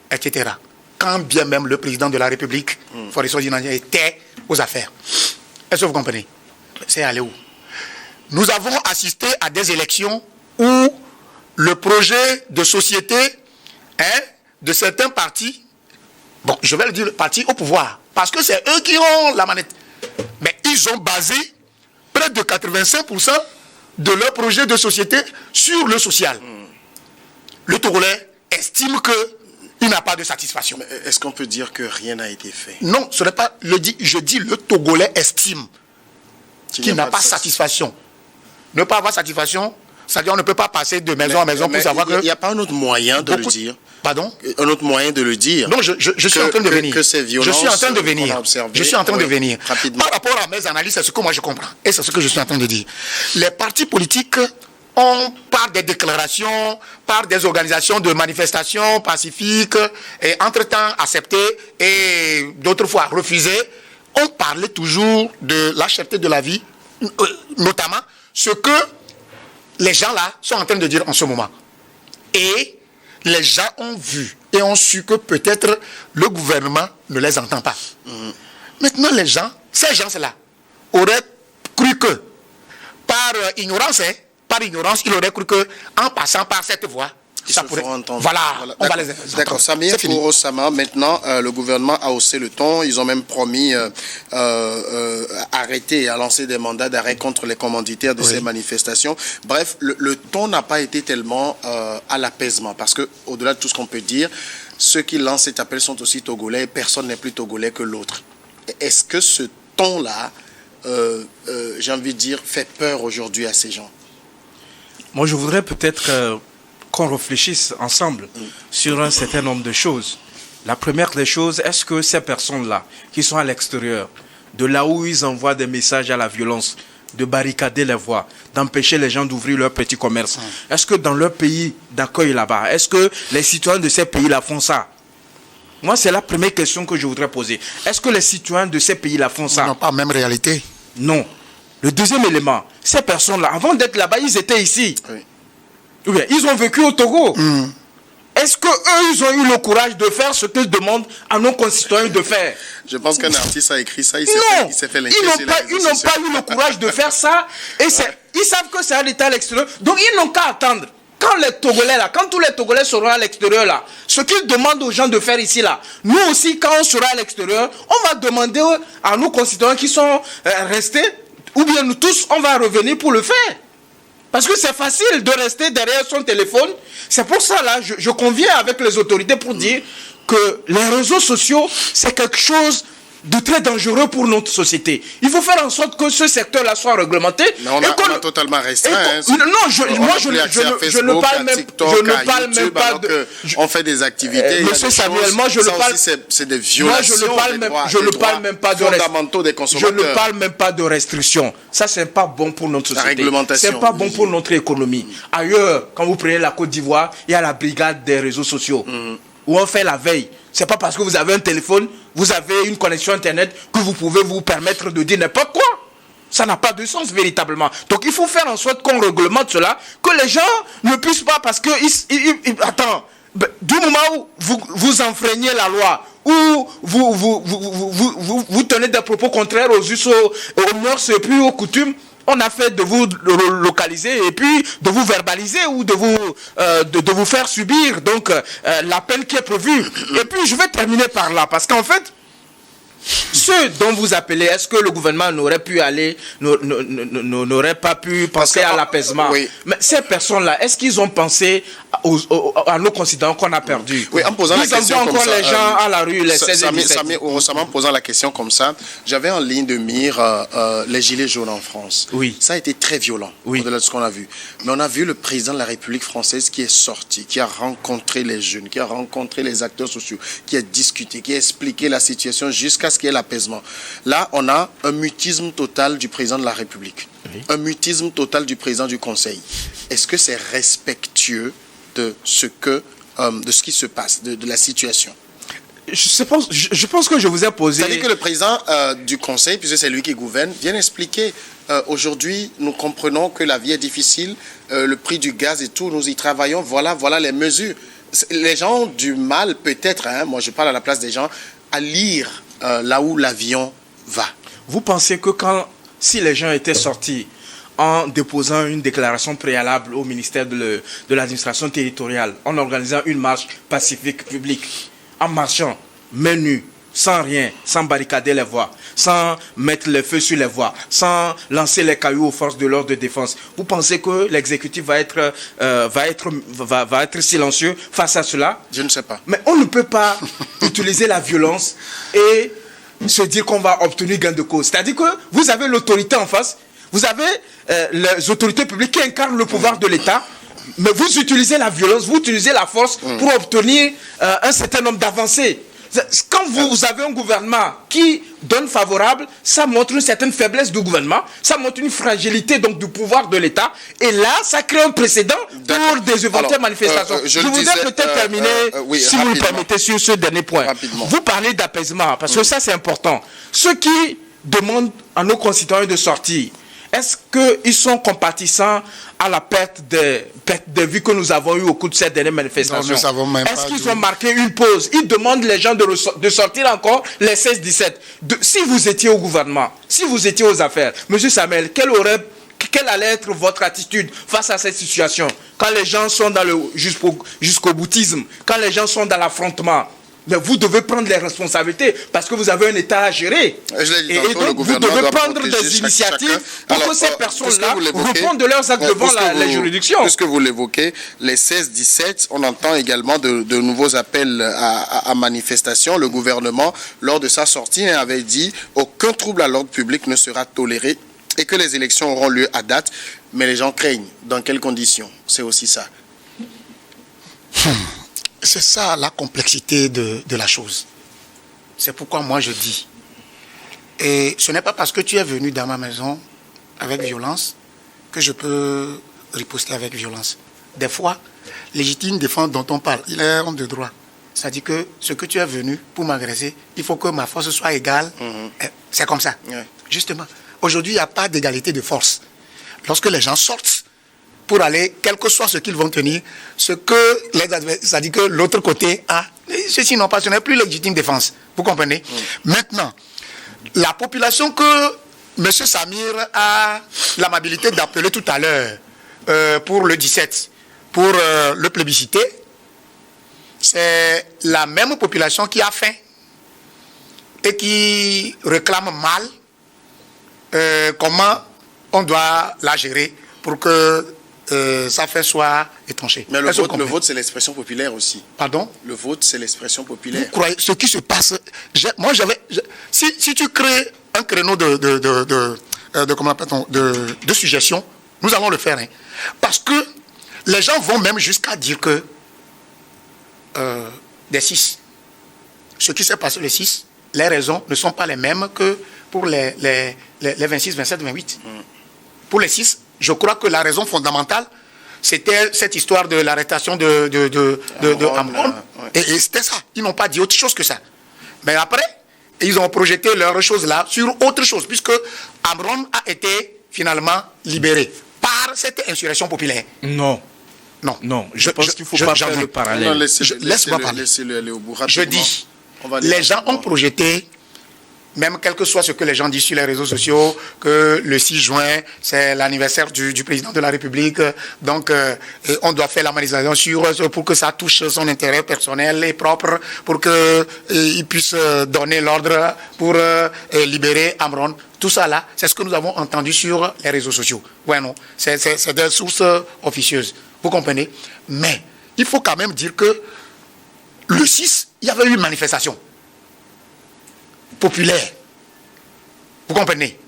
etc. Quand bien même le président de la République, Faure Dinanja, était aux affaires. Est-ce que vous comprenez? C'est allé où? Nous avons assisté à des élections où le projet de société de certains partis, bon, je vais le dire, partis au pouvoir, parce que c'est eux qui ont la manette, mais ils ont basé près de 85% de leur projet de société sur le social. Le Togolais estime qu'il n'a pas de satisfaction. Mais est-ce qu'on peut dire que rien n'a été fait? Non, ce n'est pas. Je dis le Togolais estime qu'il n'a pas satisfaction. Ne pas avoir satisfaction, c'est-à-dire on ne peut pas passer de maison en maison pour savoir que... Il n'y a pas un autre moyen de le dire. Pardon? Un autre moyen de le dire. Non, je suis en train de venir. Que ces violences, je suis en train de venir. Je suis en train de venir. Rapidement. Par rapport à mes analyses, c'est ce que moi je comprends. Et c'est ce que je suis en train de dire. Les partis politiques ont, par des déclarations, par des organisations de manifestations pacifiques, et entre-temps acceptées et d'autres fois refusées, ont parlé toujours de la cherté de la vie, notamment ce que les gens là sont en train de dire en ce moment. Et les gens ont vu et ont su que peut-être le gouvernement ne les entend pas. Maintenant, ces gens-là, auraient cru que, par ignorance, il aurait cru qu'en passant par cette voie, ça pourrait entendre. Voilà, on va les entendre. D'accord, Samir Ouro-Sama, maintenant, le gouvernement a haussé le ton. Ils ont même promis arrêter, à lancer des mandats d'arrêt contre les commanditaires de ces manifestations. Bref, le ton n'a pas été tellement à l'apaisement, parce que au-delà de tout ce qu'on peut dire, ceux qui lancent cet appel sont aussi togolais. Personne n'est plus togolais que l'autre. Est-ce que ce ton-là, j'ai envie de dire, fait peur aujourd'hui à ces gens? Moi, je voudrais peut-être qu'on réfléchisse ensemble sur un certain nombre de choses. La première des choses, est-ce que ces personnes-là, qui sont à l'extérieur, de là où ils envoient des messages à la violence, de barricader les voies, d'empêcher les gens d'ouvrir leur petit commerce, est-ce que dans leur pays d'accueil là-bas, est-ce que les citoyens de ces pays-là font ça? Moi, c'est la première question que je voudrais poser. Est-ce que les citoyens de ces pays-là font ça? Ils n'ont pas la même réalité. Non. Le deuxième élément, ces personnes-là, avant d'être là-bas, ils étaient ici. Oui. Ou bien, ils ont vécu au Togo. Est-ce qu'eux, ils ont eu le courage de faire ce qu'ils demandent à nos concitoyens de faire? Je pense qu'un artiste a écrit ça, il s'est fait ils n'ont pas eu le courage de faire ça. Et ils savent que c'est un État à l'extérieur. Donc, ils n'ont qu'à attendre. Quand les Togolais, là, quand tous les Togolais seront à l'extérieur, là, ce qu'ils demandent aux gens de faire ici, là, nous aussi, quand on sera à l'extérieur, on va demander à nos concitoyens qui sont restés, ou bien nous tous, on va revenir pour le faire. Parce que c'est facile de rester derrière son téléphone. C'est pour ça, là, je conviens avec les autorités pour dire que les réseaux sociaux, c'est quelque chose de très dangereux pour notre société. Il faut faire en sorte que ce secteur-là soit réglementé. Mais on a totalement restreint. Non, je ne parle même, pas de... On fait des activités. Monsieur Samuel, moi je ne parle... C'est des violations des droits fondamentaux des consommateurs. Je ne parle même pas de restrictions. Ça, c'est pas bon pour notre société. La réglementation. C'est pas bon pour notre économie. Ailleurs, quand vous prenez la Côte d'Ivoire, il y a la brigade des réseaux sociaux où on fait la veille. C'est pas parce que vous avez un téléphone, vous avez une connexion Internet que vous pouvez vous permettre de dire n'importe quoi. Ça n'a pas de sens véritablement. Donc il faut faire en sorte qu'on réglemente cela, que les gens ne puissent pas parce que... attends, du moment où vous enfreignez la loi, ou vous tenez des propos contraires aux us, aux mœurs et puis aux coutumes, on a fait de vous localiser et puis de vous verbaliser ou de vous faire subir donc la peine qui est prévue. Et puis je vais terminer par là parce qu'en fait, ceux dont vous appelez, est-ce que le gouvernement n'aurait pas pu penser à l'apaisement? Oui. Mais ces personnes-là, est-ce qu'ils ont pensé à nos concitoyens qu'on a perdus? Oui, en posant la question comme ça. Ils envoient encore les gens à la rue, les 16 et 17. En posant la question comme ça, j'avais en ligne de mire les gilets jaunes en France. Oui. Ça a été très violent, au-delà de ce qu'on a vu. Mais on a vu le président de la République française qui est sorti, qui a rencontré les jeunes, qui a rencontré les acteurs sociaux, qui a discuté, qui a expliqué la situation jusqu'à ce qu'il y ait l'apaisement. Là, on a un mutisme total du président de la République, un mutisme total du président du Conseil. Est-ce que c'est respectueux de ce qui se passe, de la situation? Je pense que je vous ai posé... C'est-à-dire que le président du Conseil, puisque c'est lui qui gouverne, vient expliquer aujourd'hui, nous comprenons que la vie est difficile, le prix du gaz et tout, nous y travaillons, voilà les mesures. Les gens ont du mal, peut-être, moi je parle à la place des gens, à lire là où l'avion va. Vous pensez que si les gens étaient sortis en déposant une déclaration préalable au ministère de l'administration territoriale, en organisant une marche pacifique publique, en marchant, main nue, sans rien, sans barricader les voies, sans mettre le feu sur les voies, sans lancer les cailloux aux forces de l'ordre de défense, vous pensez que l'exécutif va être silencieux face à cela? Je ne sais pas. Mais on ne peut pas utiliser la violence et se dire qu'on va obtenir gain de cause. C'est-à-dire que vous avez l'autorité en face, vous avez les autorités publiques qui incarnent le pouvoir de l'État, mais vous utilisez la violence, vous utilisez la force pour obtenir un certain nombre d'avancées. Quand vous avez un gouvernement qui donne favorable, ça montre une certaine faiblesse du gouvernement, ça montre une fragilité donc du pouvoir de l'État, et là, ça crée un précédent pour des éventuelles manifestations. Je voudrais peut-être terminer, si vous me permettez, sur ce dernier point. Rapidement. Vous parlez d'apaisement, parce que ça c'est important. Ceux qui demandent à nos concitoyens de sortir, est-ce qu'ils sont compatissants à la perte de vies que nous avons eues au cours de cette dernière manifestation? Est-ce qu'ils ont marqué une pause? Ils demandent les gens de sortir encore les 16-17. Si vous étiez au gouvernement, si vous étiez aux affaires, M. Samuel, quelle allait être votre attitude face à cette situation? Quand les gens sont dans le jusqu'au boutisme, quand les gens sont dans l'affrontement, mais vous devez prendre les responsabilités parce que vous avez un État à gérer. Et donc, vous devez prendre des initiatives pour que ces personnes-là répondent de leurs actes devant les juridictions. Puisque vous l'évoquez, les 16-17, on entend également de nouveaux appels à manifestation. Le gouvernement, lors de sa sortie, avait dit aucun trouble à l'ordre public ne sera toléré et que les élections auront lieu à date. Mais les gens craignent. Dans quelles conditions? C'est aussi ça. C'est ça la complexité de la chose. C'est pourquoi moi je dis, et ce n'est pas parce que tu es venu dans ma maison avec violence que je peux riposter avec violence. Des fois, légitime défense dont on parle, il est homme de droit. C'est-à-dire que ce que tu es venu pour m'agresser, il faut que ma force soit égale. C'est comme ça. Justement, aujourd'hui, il n'y a pas d'égalité de force. Lorsque les gens sortent pour aller, quel que soit ce qu'ils vont tenir, ce que les adversaires, c'est-à-dire que l'autre côté a, ceci non pas, ce n'est plus légitime défense. Vous comprenez? Maintenant, la population que M. Samir a l'amabilité d'appeler tout à l'heure pour le 17, pour le plébiscité, c'est la même population qui a faim et qui réclame mal comment on doit la gérer pour que sa fin soit étanchée. Mais le vote, c'est l'expression populaire aussi. Pardon? Le vote, c'est l'expression populaire. Vous croyez, ce qui se passe... Si tu crées un créneau de suggestion, nous allons le faire. Hein. Parce que les gens vont même jusqu'à dire que des 6, ce qui s'est passé le 6, les raisons ne sont pas les mêmes que pour les 26, 27, 28. Pour les 6, je crois que la raison fondamentale, c'était cette histoire de l'arrestation de Amron. Et c'était ça. Ils n'ont pas dit autre chose que ça. Mais après, ils ont projeté leur chose là sur autre chose, puisque Amron a été finalement libéré par cette insurrection populaire. Non. Je pense qu'il ne faut pas faire le parallèle. Laisse-moi parler. Je dis, les gens ont projeté, même quel que soit ce que les gens disent sur les réseaux sociaux, que le 6 juin, c'est l'anniversaire du président de la République, donc on doit faire la manifestation pour que ça touche son intérêt personnel et propre, pour qu'il puisse donner l'ordre pour libérer Amron. Tout ça là, c'est ce que nous avons entendu sur les réseaux sociaux. Ouais, non, c'est des sources officieuses. Vous comprenez? Mais il faut quand même dire que le 6, il y avait eu une manifestation populaire. Vous comprenez?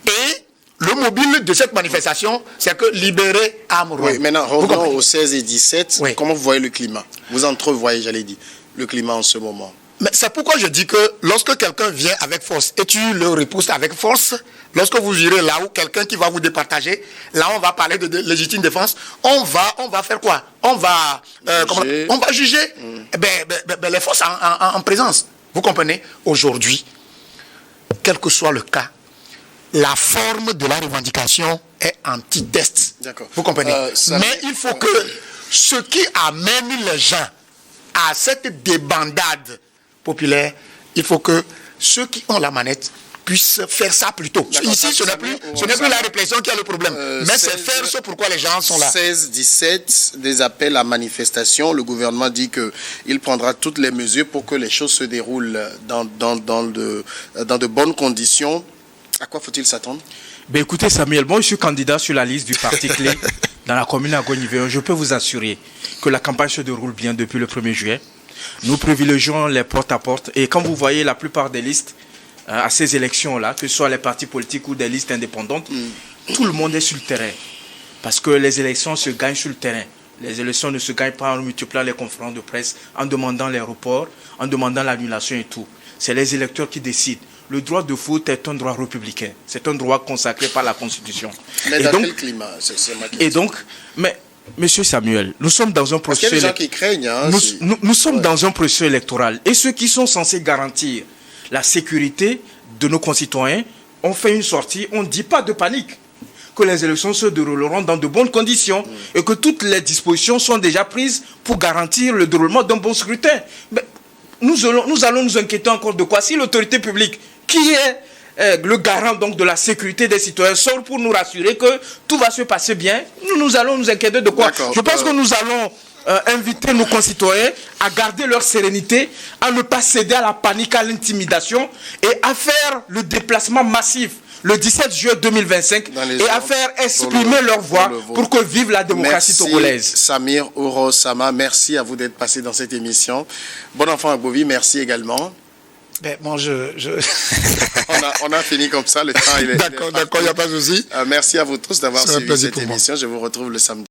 Et le mobile de cette manifestation, c'est que libérer Amron. Oui, maintenant, revenons au 16 et 17. Oui. Comment vous voyez le climat? Vous entrevoyez, j'allais dire, le climat en ce moment. Mais c'est pourquoi je dis que lorsque quelqu'un vient avec force et tu le repousses avec force, lorsque vous irez là où quelqu'un qui va vous départager, là on va parler de légitime défense, on va faire quoi? On va juger les forces en présence. Vous comprenez? Aujourd'hui, quel que soit le cas, la forme de la revendication est anti-test. Vous comprenez? Mais il faut que ce qui amène les gens à cette débandade populaire, il faut que ceux qui ont la manette puissent faire ça plus tôt. Ici, ce n'est plus la répression qui a le problème, mais c'est faire ce pourquoi les gens sont là. 16-17, des appels à manifestation. Le gouvernement dit qu'il prendra toutes les mesures pour que les choses se déroulent dans de bonnes conditions. À quoi faut-il s'attendre? Ben écoutez Samuel, moi je suis candidat sur la liste du parti clé dans la commune à Gonivéon. Je peux vous assurer que la campagne se déroule bien depuis le 1er juillet. Nous privilégions les porte-à-porte. Et quand vous voyez la plupart des listes à ces élections-là, que ce soit les partis politiques ou des listes indépendantes, tout le monde est sur le terrain. Parce que les élections se gagnent sur le terrain. Les élections ne se gagnent pas en multipliant les conférences de presse, en demandant les reports, en demandant l'annulation et tout. C'est les électeurs qui décident. Le droit de vote est un droit républicain. C'est un droit consacré par la Constitution. Mais dans quel climat? C'est ma question. Et donc, mais... Monsieur Samuel, nous sommes dans un processus. Parce qu'il y a des gens qui craignent. Hein, nous sommes dans un processus électoral. Et ceux qui sont censés garantir la sécurité de nos concitoyens ont fait une sortie. On ne dit pas de panique. Que les élections se dérouleront dans de bonnes conditions. Et que toutes les dispositions sont déjà prises pour garantir le déroulement d'un bon scrutin. Mais nous allons nous inquiéter encore de quoi? Si l'autorité publique, qui est le garant donc de la sécurité des citoyens, sort pour nous rassurer que tout va se passer bien, nous allons nous inquiéter de quoi? Je pense que nous allons inviter nos concitoyens à garder leur sérénité, à ne pas céder à la panique, à l'intimidation et à faire le déplacement massif le 17 juillet 2025 et à faire exprimer leur voix pour que vive la démocratie togolaise. Samir Ouro Sama, merci à vous d'être passé dans cette émission. Bon enfant Agbovi, merci également. Ben, bon, on a fini comme ça, le temps il est... D'accord, il n'y a pas de souci. Merci à vous tous d'avoir suivi cette émission. Je vous retrouve le samedi.